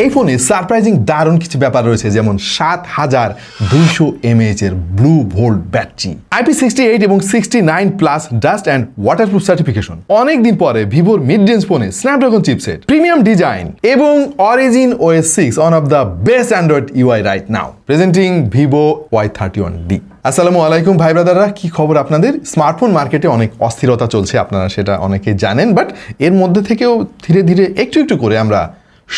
এই ফোনে সারপ্রাইজিং দারুণ কিছু ব্যাপার রয়েছে, যেমন 7200 mAh এর ব্লু ভোল্ট ব্যাটারি, IP68 এবং 69 plus dust and waterproof certification. অনেকদিন পরে ভিভোর মিড রেঞ্জ ফোনে স্ন্যাপড্রাগন চিপসেট, প্রিমিয়াম ডিজাইন এবং origin OS 6, one of the best Android UI right now, presenting Vivo Y31D। আসসালামু আলাইকুম ভাই ব্রাদাররা, কি খবর আপনাদের? স্মার্টফোন মার্কেটে অনেক অস্থিরতা চলছে, আপনারা সেটা অনেকে জানেন, বাট এর মধ্যে থেকেও ধীরে ধীরে একটু একটু করে আমরা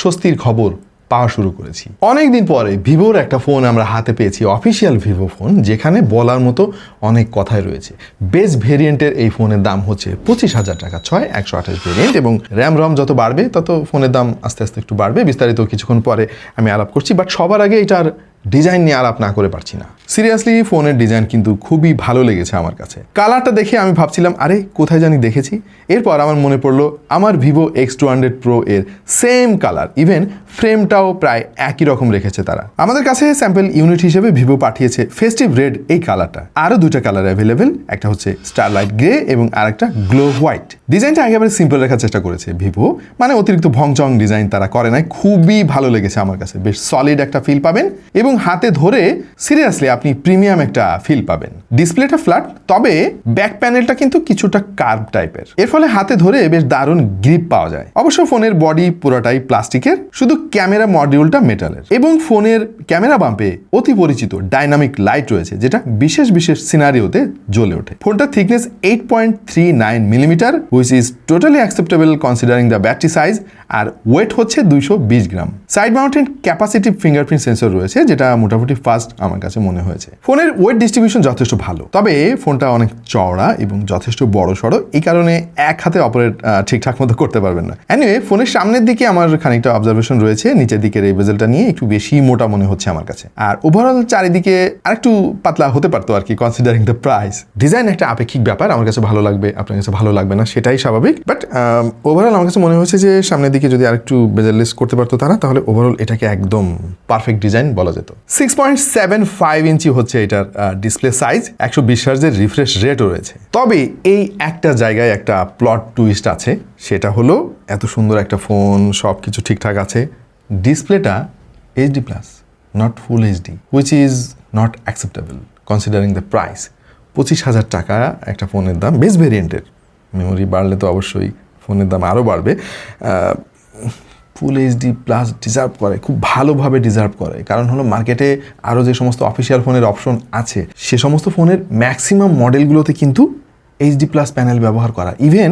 স্বস্তির খবর পাওয়া শুরু করেছি। অনেকদিন পরে ভিভোর একটা ফোন আমরা হাতে পেয়েছি, অফিসিয়াল ভিভো ফোন, যেখানে বলার মতো অনেক কথাই রয়েছে। বেস ভেরিয়েন্টের এই ফোনের দাম হচ্ছে 25,000 টাকা, 6128 ভেরিয়েন্ট, এবং র্যাম রম যত বাড়বে তত ফোনের দাম আস্তে আস্তে একটু বাড়বে। বিস্তারিত কিছুক্ষণ পরে আমি আলাপ করছি, বাট সবার আগে এটার ডিজাইন নিয়ে আলাপ না করে পারছি না। সিরিয়াসলি ফোনের ডিজাইন কিন্তু খুবই ভালো লেগেছে আমার কাছে। কালারটা দেখে আমি ভাবছিলাম আরে কোথায় জানি দেখেছি, এরপর আমার মনে পড়লো আমার ভিভো X200 Pro এর সেম কালার, ইভেন ফ্রেমটাও প্রায় একই রকম রেখেছে তারা। আমাদের কাছে স্যাম্পল ইউনিট হিসেবে ভিভো পাঠিয়েছে ফেস্টিভ রেড এই কালারটা। আরও দুইটা কালার অ্যাভেলেবেল, একটা হচ্ছে স্টারলাইট গ্রে এবং আরেকটা গ্লো হোয়াইট। ডিজাইনটা একেবারে সিম্পল রাখার চেষ্টা করেছে ভিভো, মানে অতিরিক্ত ভংচং ডিজাইন তারা করে নাই। খুবই ভালো লেগেছে আমার কাছে, বেশ সলিড একটা ফিল পাবেন এবং হাতে ধরে সিরিয়াসলি আপনি প্রিমিয়াম একটা ফিল পাবেন। ডিসপ্লেটা ফ্ল্যাট, তবে ব্যাক প্যানেলটা কিন্তু কিছুটা কার্ভ টাইপের, এর ফলে হাতে ধরে বেশ দারুণ গ্রিপ পাওয়া যায়। অবশ্য ফোনের বডি পুরোটাই প্লাস্টিকের, শুধু ক্যামেরা মডিউলটা মেটালের, এবং ফোনের ক্যামেরা বাম্পে অতি পরিচিত ডাইনামিক লাইট রয়েছে, যেটা বিশেষ বিশেষ সিনারিওতে জ্বলে ওঠে। ফোনটার thickness 8.39 millimetre, which is totally acceptable considering the battery size, আর ওয়েট হচ্ছে 220 gram. Side mounted capacitive fingerprint sensor রয়েছে, যেটা মোটামুটি ফাস্ট আমার কাছে মনে হয়েছে। ফোনের ওয়েট ডিস্ট্রিবিউশন যথেষ্ট ভালো, তবে ফোনটা অনেক চওড়া এবং যথেষ্ট বড় সড়ো, এই কারণে এক হাতে অপারেট ঠিকঠাক মতো করতে পারবেন না। এনিওয়ে, ফোনের সামনের দিকে আমার খানিকটা অবজারভেশন রয়েছে, নিচের দিকের এই বেজেলটা নিয়ে একটু বেশি মোটা মনে হচ্ছে আমার কাছে, আর ওভারঅল চারিদিকে আরেকটু পাতলা হতে পারতো আর কি, কনসিডারিং দ্য প্রাইস। ডিজাইন একটা আপেক্ষিক ব্যাপার, আমার কাছে ভালো লাগবে, আপনার কাছে ভালো লাগবে না, সেটাই স্বাভাবিক, বাট ওভারঅল আমার কাছে মনে হয়েছে যে সামনের দিকে যদি আরেকটু বেজেললেস করতে পারতো তারা, তাহলে ওভারঅল এটাকে একদম পারফেক্ট ডিজাইন বলা যেত। 6.75 ইঞ্চি হচ্ছে এটার ডিসপ্লে সাইজ, 120 হার্জের রিফ্রেশ রেটও রয়েছে। তবে এই একটা জায়গায় একটা প্লট টুইস্ট আছে, সেটা হলো এত সুন্দর একটা ফোন, সব কিছু ঠিকঠাক আছে, ডিসপ্লেটা HD+, not full HD, which is not acceptable considering the price. 25,000 টাকা একটা ফোনের দাম, বেস ভেরিয়েন্টের। মেমোরি বাড়লে তো অবশ্যই ফোনের দাম আরও বাড়বে। ফুল HD+ ডিজার্ভ করে, খুব ভালোভাবে ডিজার্ভ করে, কারণ হলো মার্কেটে আরও যে সমস্ত অফিসিয়াল ফোনের অপশন আছে, সে সমস্ত ফোনের ম্যাক্সিমাম মডেলগুলোতে কিন্তু HD+ প্যানেল ব্যবহার করা, ইভেন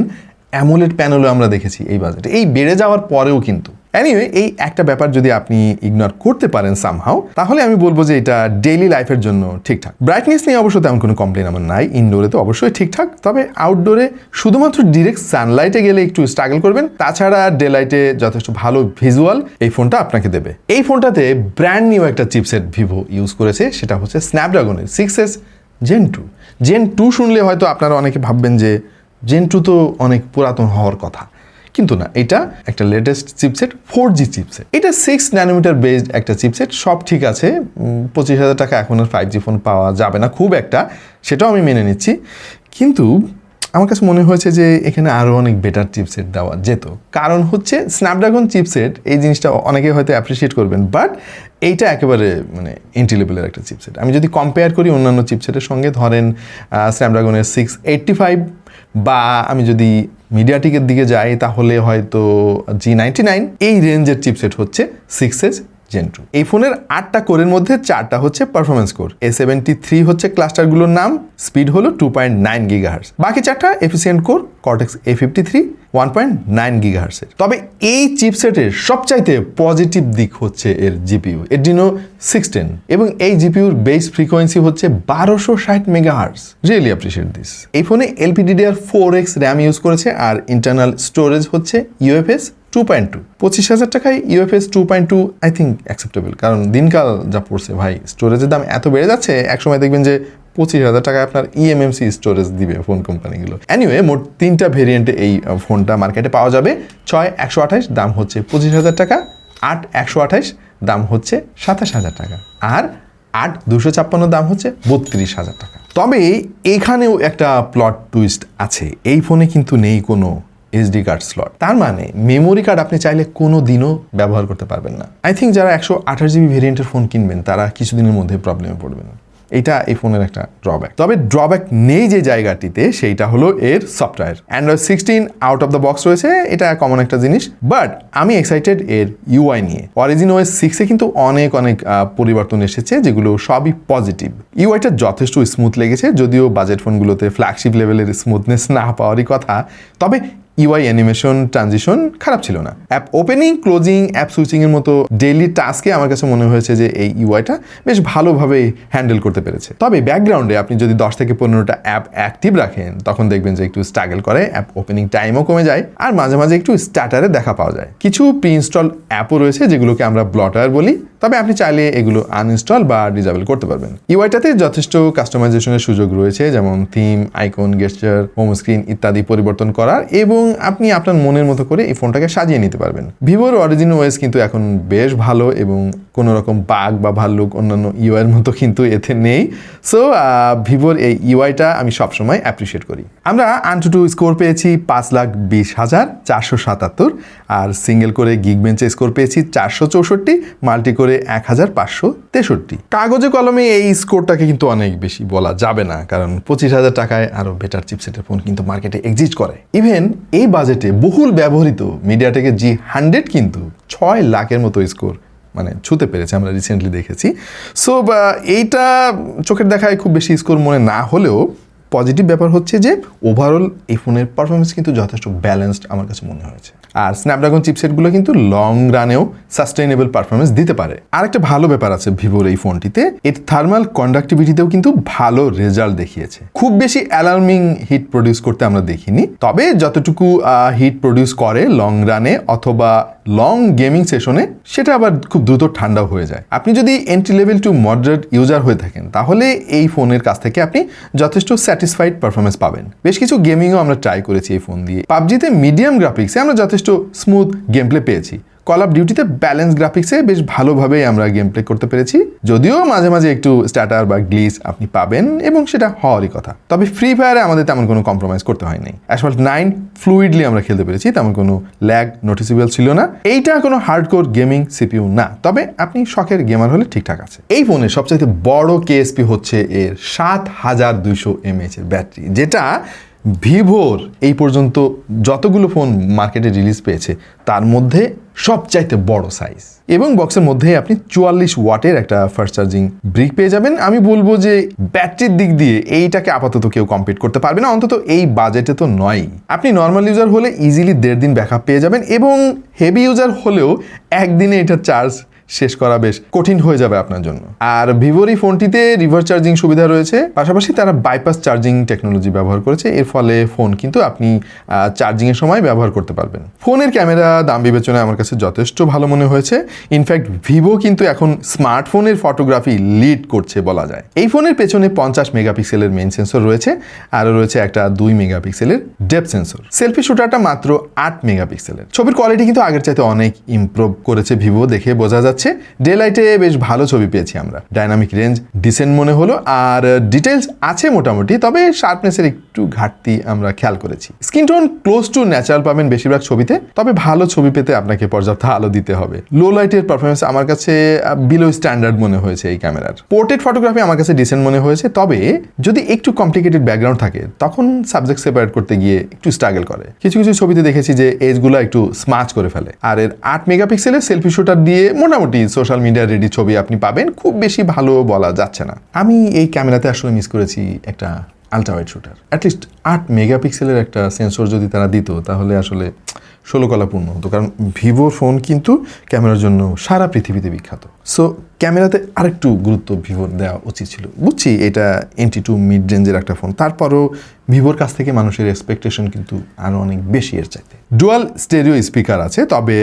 অ্যামোলেড প্যানেলও আমরা দেখেছি এই বাজেটে, এই বেড়ে যাওয়ার পরেও কিন্তু। এনিওয়ে, এই একটা ব্যাপার যদি আপনি ইগনোর করতে পারেন সামহাও, তাহলে আমি বলবো যে এটা ডেইলি লাইফের জন্য ঠিকঠাক। ব্রাইটনেস নিয়ে অবশ্য তেমন কোনো কমপ্লেন আমার নাই, ইনডোরে তো অবশ্যই ঠিকঠাক, তবে আউটডোরে শুধুমাত্র ডিরেক্ট সানলাইটে গেলে একটু স্ট্রাগল করবেন, তাছাড়া ডে লাইটে যথেষ্ট ভালো ভিজুয়াল এই ফোনটা আপনাকে দেবে। এই ফোনটাতে ব্র্যান্ড নিউ একটা চিপসেট ভিভো ইউজ করেছে, সেটা হচ্ছে স্ন্যাপড্রাগনের 6S Gen 2। Gen 2 শুনলে হয়তো আপনারা অনেকে ভাববেন যে Gen 2 তো অনেক পুরাতন হওয়ার কথা, কিন্তু না, এটা একটা লেটেস্ট চিপসেট, 4G চিপসেট। এটা 6 ন্যানোমিটার বেসড একটা চিপসেট, সব ঠিক আছে। 25,000 টাকা এখন আর 5G ফোন পাওয়া যাবে না খুব একটা, সেটাও আমি মেনে নিচ্ছি, কিন্তু আমার কাছে মনে হয়েছে যে এখানে আরও অনেক বেটার চিপসেট দেওয়া যেত। কারণ হচ্ছে স্ন্যাপড্রাগন চিপসেট, এই জিনিসটা অনেকে হয়তো অ্যাপ্রিসিয়েট করবেন, বাট এইটা একেবারে মানে এন্ট্রি লেভেলের একটা চিপসেট। আমি যদি কম্পেয়ার করি অন্যান্য চিপসেটের সঙ্গে, ধরেন স্ন্যাপড্রাগনের 685, বা আমি যদি মিডিয়াটেকের দিকে যাই তাহলে হয়তো G99, এই রেঞ্জের চিপসেট হচ্ছে 6S Gen 2। এই ফোনের 8টা কোরের মধ্যে 4টা হচ্ছে পারফরমেন্স কোর, A73 হচ্ছে ক্লাস্টারগুলোর নাম, স্পিড হলো 2.9 GHz, বাকি 4টা efficient core, Cortex A53 1.9 GHz। তবে এই চিপসেটের সবচাইতে পজিটিভ দিক হচ্ছে এর জিপিইউ, Adreno 610, এবং এই জিপিইউর বেস ফ্রিকোয়েন্সি হচ্ছে 1260 MHz। Really appreciate this. এই ফোনে LPDDR4X র্যাম ইউজ করেছে, আর ইন্টারনাল স্টোরেজ হচ্ছে UFS 2.2। 25,000 টাকায় UFS 2.2 আই থিঙ্ক অ্যাকসেপ্টেবল, কারণ দিনকাল যা পড়ছে ভাই, স্টোরেজের দাম এত বেড়ে যাচ্ছে, একসময় দেখবেন যে 25,000 টাকায় আপনার eMMC স্টোরেজ দিবে ফোন কোম্পানিগুলো। এনিওয়ে, মোট 3টা ভেরিয়েন্টে এই ফোনটা মার্কেটে পাওয়া যাবে। 6/128 দাম হচ্ছে 25,000 টাকা, 8/128 দাম হচ্ছে 27,000 টাকা, আর 8/256 দাম হচ্ছে 32,000 টাকা। তবে এখানেও একটা প্লট টুইস্ট আছে, এই ফোনে কিন্তু নেই কোনো এসডি কার্ড স্লট। তার মানে মেমোরি কার্ড আপনি চাইলে কোনো দিনও ব্যবহার করতে পারবেন না। আই থিঙ্ক যারা 128 GB ভেরিয়েন্টের ফোন কিনবেন তারা কিছুদিনের মধ্যে প্রবলেমে পড়বেন। এটা এই ফোনের একটা ড্রব্যাক। তবে ড্রব্যাক নেই যে জায়গাটিতে, সেইটা হলো এর software. Android 16 out of the box রয়েছে, এটা কমন একটা জিনিস, বাট আমি এক্সাইটেড এর ইউআই নিয়ে। অরিজিন OS 6-এ কিন্তু অনেক পরিবর্তন এসেছে, যেগুলো সবই পজিটিভ। ইউআইটা যথেষ্ট স্মুথ লেগেছে, যদিও বাজেট ফোনগুলোতে ফ্ল্যাগশিপ লেভেলের স্মুথনেস না পাওয়ারই কথা। তবে ইউআই অ্যানিমেশন ট্রানজিশন খারাপ ছিল না। অ্যাপ ওপেনিং, ক্লোজিং, অ্যাপ সুইচিংয়ের মতো ডেইলি টাস্কে আমার কাছে মনে হয়েছে যে এই ইউআইটা বেশ ভালোভাবে হ্যান্ডেল করতে পেরেছে। তবে ব্যাকগ্রাউন্ডে আপনি যদি 10 থেকে 15টা অ্যাপ অ্যাক্টিভ রাখেন, তখন দেখবেন যে একটু স্ট্রাগল করে, অ্যাপ ওপেনিং টাইমও কমে যায়, আর মাঝে মাঝে একটু স্ট্যাটারে দেখা পাওয়া যায়। কিছু প্রি ইনস্টল অ্যাপও রয়েছে যেগুলোকে আমরা ব্লটার বলি, তবে আপনি চাইলে এগুলো আনইনস্টল বা ডিসেবল করতে পারবেন। ইউআইটাতে যথেষ্ট কাস্টমাইজেশনের সুযোগ রয়েছে, যেমন থিম, আইকন, গেস্টার, হোম স্ক্রিন ইত্যাদি পরিবর্তন করার, এবং আপনি আপনার মনের মতো করে এই ফোনটাকে সাজিয়ে নিতে পারবেন। ভিভোর অরিজিন OS কিন্তু এখন বেশ ভালো, এবং কোনো রকম বাগ বা ভাল্লুক অন্যান্য ইউআইয়ের মতো কিন্তু এতে নেই। সো ভিভোর এই ইউআইটা আমি সবসময় অ্যাপ্রিসিয়েট করি। আমরা AnTuTu স্কোর পেয়েছি 5,20,477, আর সিঙ্গেল করে গিগবেঞ্চে স্কোর পেয়েছি 464, মাল্টি করে 1,563। কাগজে কলমে এই স্কোরটাকে কিন্তু অনেক বেশি বলা যাবে না, কারণ 25,000 টাকায় আরও বেটার চিপসেটের ফোন কিন্তু মার্কেটে এক্সিস্ট করে। ইভেন এই বাজেটে বহুল ব্যবহৃত মিডিয়াটেকের G100 কিন্তু 6 লাখের মতো স্কোর ছুতে পেরেছে, আমরা রিসেন্টলি দেখেছি। সো এইটা চোখের দেখায় খুব বেশি স্কোর মনে না হলেও পজিটিভ ব্যাপার হচ্ছে যে ওভারঅল এই ফোনের পারফরমেন্স কিন্তু যথেষ্ট ব্যালেন্সড আমার কাছে মনে হয়েছে। আর স্ন্যাপড্রাগন চিপসেটগুলো কিন্তু লং রানেও সাস্টেইনেবল পারফরমেন্স দিতে পারে। আর একটা ভালো ব্যাপার আছে ভিভোর এই ফোনটিতে, এর থার্মাল কন্ডাক্টিভিটিতেও কিন্তু ভালো রেজাল্ট দেখিয়েছে। খুব বেশি অ্যালার্মিং হিট প্রডিউস করতে আমরা দেখিনি, তবে যতটুকু হিট প্রডিউস করে লং রানে অথবা লং গেমিং সেশনে, সেটা আবার খুব দ্রুত ঠান্ডাও হয়ে যায়। আপনি যদি entry level to moderate user হয়ে থাকেন, তাহলে এই ফোনের কাছ থেকে আপনি যথেষ্ট স্যাটিসফাইড পারফরমেন্স পাবেন। বেশ কিছু গেমিংও আমরা ট্রাই করেছি এই ফোন দিয়ে। পাবজিতে মিডিয়াম গ্রাফিক্সে আমরা যথেষ্ট স্মুথ গেম প্লে পেয়েছি। কল অফ ডিউটিতে ব্যালেন্স গ্রাফিক্সে বেশ ভালোভাবেই আমরা গেম প্লে করতে পেরেছি, যদিও মাঝে মাঝে একটু স্ট্যাটার বা গ্লিচ আপনি পাবেন, এবং সেটা হওয়ারই কথা। তবে ফ্রি ফায়ারে আমাদের তেমন কোনো কম্প্রোমাইজ করতে হয়নি। অ্যাসফল্ট 9 ফ্লুইডলি আমরা খেলতে পেরেছি, তেমন কোনো ল্যাগ নোটিসেবল ছিল না। এইটা কোনো হার্ডকোর গেমিং সিপিইউ না, তবে আপনি শখের গেমার হলে ঠিকঠাক আছে। এই ফোনের সবচাইতে বড় কেএসপি হচ্ছে এর 7200 mAh এর ব্যাটারি, যেটা ভিভোর এই পর্যন্ত যতগুলো ফোন মার্কেটে রিলিজ পেয়েছে তার মধ্যে সবচাইতে বড় সাইজ। এবং বক্সের মধ্যে আপনি 44 ওয়াটের একটা ফাস্ট চার্জিং ব্রিক পেয়ে যাবেন। আমি বলবো যে ব্যাটারির দিক দিয়ে এইটাকে আপাতত কেউ কম্পিট করতে পারবে না, অন্তত এই বাজেটে তো নয়। আপনি নর্মাল ইউজার হলে ইজিলি 1.5 দিন ব্যাকআপ পেয়ে যাবেন, এবং হেভি ইউজার হলেও একদিনে এটা চার্জ শেষ করা বেশ কঠিন হয়ে যাবে আপনার জন্য। আর ভিভোর এই ফোনটিতে রিভার্স চার্জিং সুবিধা রয়েছে, পাশাপাশি তারা বাইপাস চার্জিং টেকনোলজি ব্যবহার করেছে। এর ফলে ফোন কিন্তু আপনি চার্জিংয়ের সময় ব্যবহার করতে পারবেন। ফোনের ক্যামেরা দাম বিবেচনায় আমার কাছে যথেষ্ট ভালো মনে হয়েছে। ইনফ্যাক্ট ভিভো কিন্তু এখন স্মার্টফোনের ফটোগ্রাফি লিড করছে বলা যায়। এই ফোনের পেছনে 50 মেগাপিক্সেলের মেইন সেন্সর রয়েছে, আরও রয়েছে একটা 2 মেগাপিক্সেলের ডেপথ সেন্সর। সেলফি শুটারটা মাত্র 8 মেগাপিক্সেলের। ছবির কোয়ালিটি কিন্তু আগের চাইতে অনেক ইমপ্রুভ করেছে ভিভো, দেখে বোঝা যাচ্ছে। ডে লাইটে বেশ ভালো ছবি পেয়েছি আমরা, ডাইনামিক রেঞ্জ ডিসেন্ট মনে হলো, আর ডিটেলস আছে মোটামুটি, তবে শার্পনেসের একটু ঘাটতি আমরা খেয়াল করেছি। Screen tone close two natural পাবেন বেশিরভাগ ছবিতে, তবে ভালো ছবি পেতে আপনাকে পর্যাপ্ত আলো দিতে হবে। লো লাইটের পারফরমেন্স আমার কাছে বিলো স্ট্যান্ডার্ড মনে হয়েছে এই ক্যামেরার। পোর্ট্রেট ফটোগ্রাফি আমার কাছে ডিসেন্ট মনে হয়েছে, তবে যদি একটু কমপ্লিকেটেড ব্যাকগ্রাউন্ড থাকে তখন সাবজেক্ট সেপারেট করতে গিয়ে একটু স্ট্রাগল করে। কিছু কিছু ছবিতে দেখেছি যে এজগুলো একটু স্মাচ করে ফেলে। আর এর 8 মেগাপিক্সেলের সেলফি শুটার দিয়ে মোটামুটি সোশ্যাল মিডিয়া রেডি ছবি আপনি পাবেন, খুব বেশি ভালো বলা যাচ্ছে না। আমি এই ক্যামেরাতে আসলে মিস করেছি একটা আলট্রা ওয়াইড শুটার। অ্যাটলিস্ট 8 মেগাপিক্সেলের একটা সেন্সর যদি তারা দিত, তাহলে আসলে 16 কলা পূর্ণ হতো, কারণ ভিভো ফোন কিন্তু ক্যামেরার জন্য সারা পৃথিবীতে বিখ্যাত। সো ক্যামেরাতে আরেকটু গুরুত্ব ভিভোর দেওয়া উচিত ছিল। বুঝছি এটা NT2 মিড রেঞ্জের একটা ফোন, তারপরও ভিভোর কাছ থেকে মানুষের এক্সপেকটেশন কিন্তু আরও অনেক বেশি এর চাইতে। ডুয়াল স্টেরিও স্পিকার আছে, তবে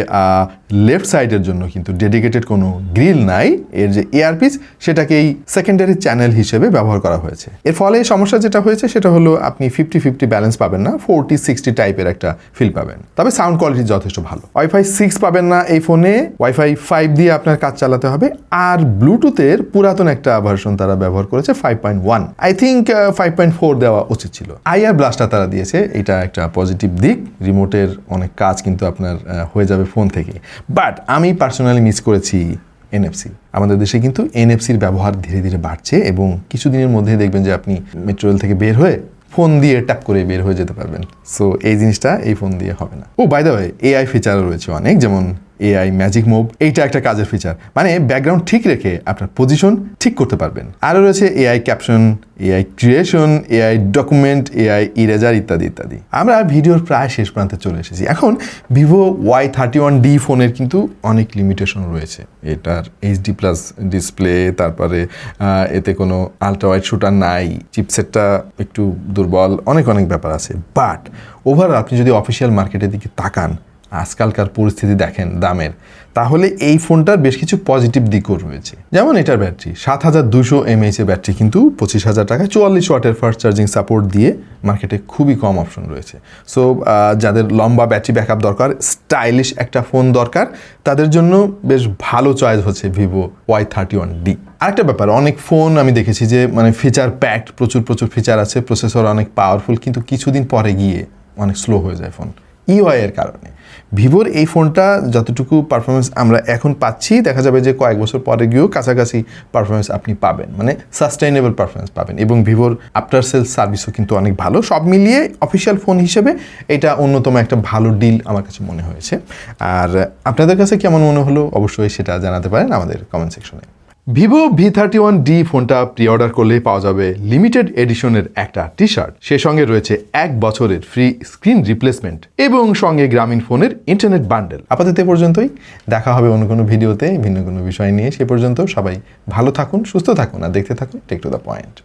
লেফট সাইডের জন্য কিন্তু ডেডিকেটেড কোনো গ্রিল নাই। এর যে এয়ারপিস সেটাকেই সেকেন্ডারি চ্যানেল হিসেবে ব্যবহার করা হয়েছে। এর ফলে সমস্যা যেটা হয়েছে সেটা হলো আপনি 50-50 ব্যালেন্স পাবেন না, 40-60 টাইপের একটা ফিল পাবেন। তবে সাউন্ড কোয়ালিটি যথেষ্ট ভালো। Wi-Fi 6 পাবেন না এই ফোনে, Wi-Fi 5 দিয়ে আপনার কাজ চালাতে হবে। আর ব্লুটুথের পুরাতন একটা ভার্সন তারা ব্যবহার করেছে 5.1, আই থিঙ্ক 5.4 দেওয়া উচিত ছিল। আইআর ব্লাস্টার তারা দিয়েছে, এটা একটা পজিটিভ দিক, রিমোটের অনেক কাজ কিন্তু আপনার হয়ে যাবে ফোন থেকে। বাট আমি পার্সোনালি মিস করেছি NFC। আমাদের দেশে কিন্তু NFCর ব্যবহার ধীরে ধীরে বাড়ছে এবং কিছুদিনের মধ্যেই দেখবেন যে আপনি মেট্রো রেল থেকে বের হয়ে ফোন দিয়ে ট্যাপ করে বের হয়ে যেতে পারবেন। সো এই জিনিসটা এই ফোন দিয়ে হবে না। ও বাই দ্য ওয়ে, AI ফিচারও রয়েছে অনেক, যেমন AI ম্যাজিক মুভ, এইটা একটা কাজের ফিচার, মানে ব্যাকগ্রাউন্ড ঠিক রেখে আপনার পজিশন ঠিক করতে পারবেন। আরও রয়েছে AI caption, AI creation, AI document, AI eraser ইত্যাদি ইত্যাদি। আমরা ভিডিওর প্রায় শেষ প্রান্তে চলে এসেছি। এখন ভিভো Y31D ফোনের কিন্তু অনেক লিমিটেশন রয়েছে। এটার HD+ ডিসপ্লে, তারপরে এতে কোনো আলট্রা ওয়াইড শুটার নাই, চিপসেটটা একটু দুর্বল, অনেক ব্যাপার আছে। বাট ওভারঅল আপনি যদি অফিসিয়াল মার্কেটের দিকে তাকান, আজকালকার পরিস্থিতি দেখেন দামের, তাহলে এই ফোনটার বেশ কিছু পজিটিভ দিকও রয়েছে। যেমন এটার ব্যাটারি 7200 mAh এর ব্যাটারি কিন্তু 25,000 টাকায় 44 ওয়াটের ফাস্ট চার্জিং সাপোর্ট দিয়ে মার্কেটে খুবই কম অপশন রয়েছে। সো যাদের লম্বা ব্যাটারি ব্যাকআপ দরকার, স্টাইলিশ একটা ফোন দরকার, তাদের জন্য বেশ ভালো চয়েস হচ্ছে ভিভো Y31D। আরেকটা ব্যাপার, অনেক ফোন আমি দেখেছি যে মানে ফিচার প্যাকড, প্রচুর ফিচার আছে, প্রসেসর অনেক পাওয়ারফুল, কিন্তু কিছুদিন পরে গিয়ে অনেক স্লো হয়ে যায় ফোন EUI এর কারণে। ভিভোর এই ফোনটা যতটুকু পারফরমেন্স আমরা এখন পাচ্ছি, দেখা যাবে যে কয়েক বছর পরে গিয়েও কাছাকাছি পারফরমেন্স আপনি পাবেন, মানে সাস্টেইনেবল পারফরমেন্স পাবেন। এবং ভিভোর আফটার সেল সার্ভিসও কিন্তু অনেক ভালো। সব মিলিয়ে অফিসিয়াল ফোন হিসেবে এটা অন্যতম একটা ভালো ডিল আমার কাছে মনে হয়েছে। আর আপনাদের কাছে কেমন মনে হলো অবশ্যই সেটা জানাতে পারেন আমাদের কমেন্ট সেকশনে। ভিভো V31D ফোনটা প্রি অর্ডার করলে পাওয়া যাবে লিমিটেড এডিশনের একটা টি-শার্ট, সে সঙ্গে রয়েছে 1 বছরের ফ্রি স্ক্রিন রিপ্লেসমেন্ট এবং সঙ্গে গ্রামীণ ফোনের ইন্টারনেট বান্ডেল। আপাতত এ পর্যন্তই, দেখা হবে অন্য কোনো ভিডিওতে ভিন্ন কোনো বিষয় নিয়ে। সে পর্যন্ত সবাই ভালো থাকুন, সুস্থ থাকুন আর দেখতে থাকুন টেক টু দ্য পয়েন্ট।